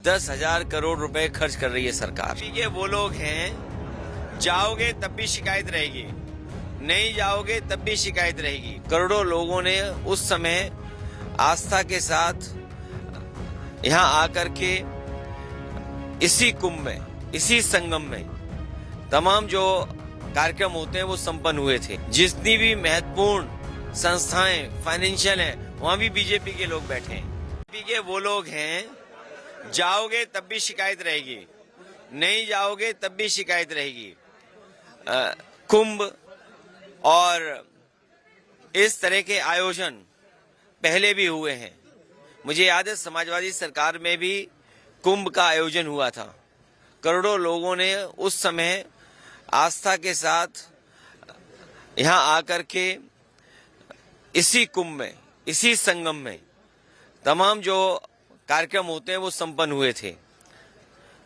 10,000 करोड़ रुपए खर्च कर रही है सरकार। ये वो लोग हैं, जाओगे तब भी शिकायत रहेगी, नहीं जाओगे तब भी शिकायत रहेगी। करोड़ों लोगों ने उस समय आस्था के साथ यहाँ आकर के इसी कुंभ में, इसी संगम में तमाम जो कार्यक्रम होते हैं वो संपन्न हुए थे। जितनी भी महत्वपूर्ण संस्थाएं फाइनेंशियल हैं वहां भी बीजेपी के लोग बैठे हैं। बीजेपी के वो लोग हैं, जाओगे तब भी शिकायत रहेगी, नहीं जाओगे तब भी शिकायत रहेगी। कुंभ और इस तरह के आयोजन पहले भी हुए हैं। मुझे याद है समाजवादी सरकार में भी कुंभ का आयोजन हुआ था। करोड़ों लोगों ने उस समय आस्था के साथ यहाँ आकर के इसी कुंभ में, इसी संगम में तमाम जो कार्यक्रम होते हैं वो संपन्न हुए थे।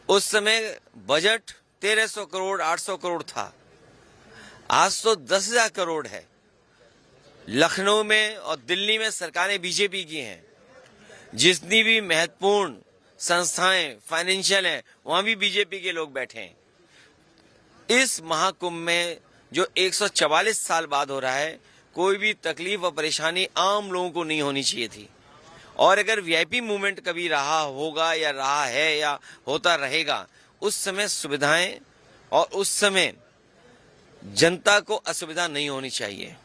उस समय बजट 1300 करोड़ 800 करोड़ था, आज तो 10,000 करोड़ है। लखनऊ में और दिल्ली में सरकारें बीजेपी की हैं। जितनी भी महत्वपूर्ण संस्थाएं फाइनेंशियल हैं वहां भी बीजेपी के लोग बैठे हैं। इस महाकुंभ में जो 144 साल बाद हो रहा है, कोई भी तकलीफ और परेशानी आम लोगों को नहीं होनी चाहिए थी। और अगर वीआईपी मूवमेंट कभी रहा होगा या रहा है या होता रहेगा, उस समय सुविधाएं और उस समय जनता को असुविधा नहीं होनी चाहिए।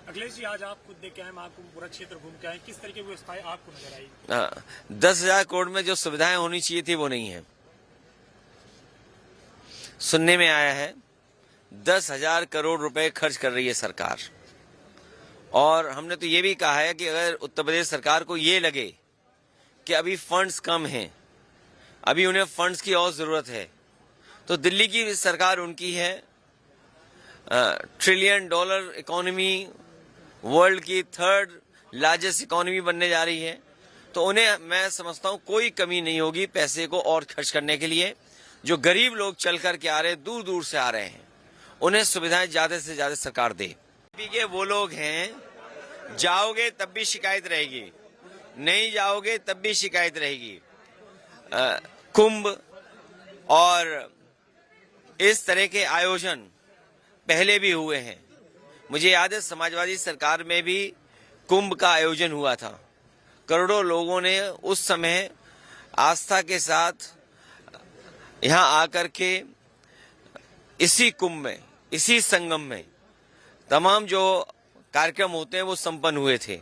अखिलेश जी, आज आप खुद देख के आए, महाकुंभ पूरा क्षेत्र घूम के आए, किस तरह की व्यवस्थाएं आपको नजर आई? 10,000 करोड़ में जो सुविधाएं होनी चाहिए थी वो नहीं है। सुनने में आया है 10,000 करोड़ रुपए खर्च कर रही है सरकार। और हमने तो ये भी कहा है कि अगर उत्तर प्रदेश सरकार को ये लगे कि अभी फंड्स कम हैं, अभी उन्हें फंड्स की और जरूरत है, तो दिल्ली की सरकार उनकी है, $1 ट्रिलियन इकोनॉमी, वर्ल्ड की 3rd लार्जेस्ट इकोनॉमी बनने जा रही है। तो उन्हें मैं समझता हूं कोई कमी नहीं होगी पैसे को और खर्च करने के लिए। जो गरीब लोग चल करके आ रहे हैं, दूर दूर से आ रहे हैं, उन्हें सुविधाएं ज्यादा से ज्यादा सरकार दे। ये वो लोग हैं, जाओगे तब भी शिकायत रहेगी, नहीं जाओगे तब भी शिकायत रहेगी। कुंभ और इस तरह के आयोजन पहले भी हुए हैं। मुझे याद है समाजवादी सरकार में भी कुंभ का आयोजन हुआ था। करोड़ों लोगों ने उस समय आस्था के साथ यहाँ आकर के इसी कुंभ में, इसी संगम में तमाम जो कार्यक्रम होते हैं वो संपन्न हुए थे।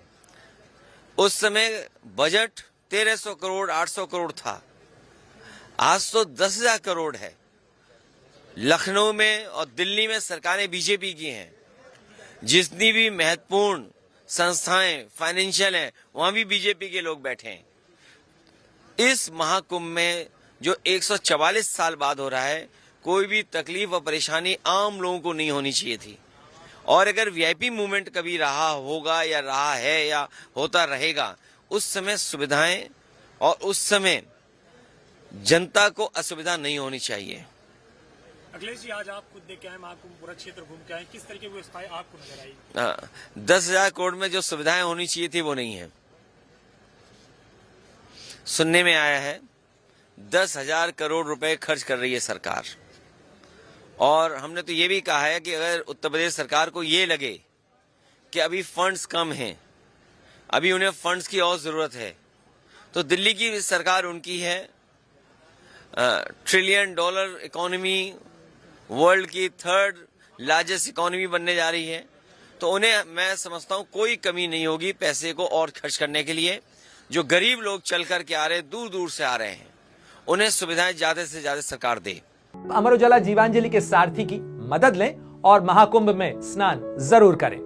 उस समय बजट 1300 करोड़ 800 करोड़ था, आज तो 10,000 करोड़ है। लखनऊ में और दिल्ली में सरकारें बीजेपी की हैं। जितनी भी महत्वपूर्ण संस्थाएं फाइनेंशियल हैं वहां भी बीजेपी के लोग बैठे हैं। इस महाकुंभ में जो 144 साल बाद हो रहा है, कोई भी तकलीफ और परेशानी आम लोगों को नहीं होनी चाहिए थी। और अगर वीआईपी मूवमेंट कभी रहा होगा या रहा है या होता रहेगा, उस समय सुविधाएं और उस समय जनता को असुविधा नहीं होनी चाहिए। अखिलेश जी, आज आप खुद देख के आए, महाकुंभ पूरा क्षेत्र घूम के आए, किस तरह की व्यवस्थाएं आपको नजर आई? 10,000 करोड़ में जो सुविधाएं होनी चाहिए थी वो नहीं है। सुनने में आया है 10,000 करोड़ रुपए खर्च कर रही है सरकार। और हमने तो ये भी कहा है कि अगर उत्तर प्रदेश सरकार को ये लगे कि अभी फंड्स कम हैं, अभी उन्हें फंड्स की और जरूरत है, तो दिल्ली की सरकार उनकी है, $1 ट्रिलियन इकोनॉमी, वर्ल्ड की 3rd लार्जेस्ट इकोनॉमी बनने जा रही है। तो उन्हें मैं समझता हूं कोई कमी नहीं होगी पैसे को और खर्च करने के लिए। जो गरीब लोग चल करके आ रहे हैं, दूर दूर से आ रहे हैं, उन्हें सुविधाएं ज्यादा से ज्यादा सरकार दे। अमर उजाला जीवांजलि के सारथी की मदद लें और महाकुंभ में स्नान जरूर करें।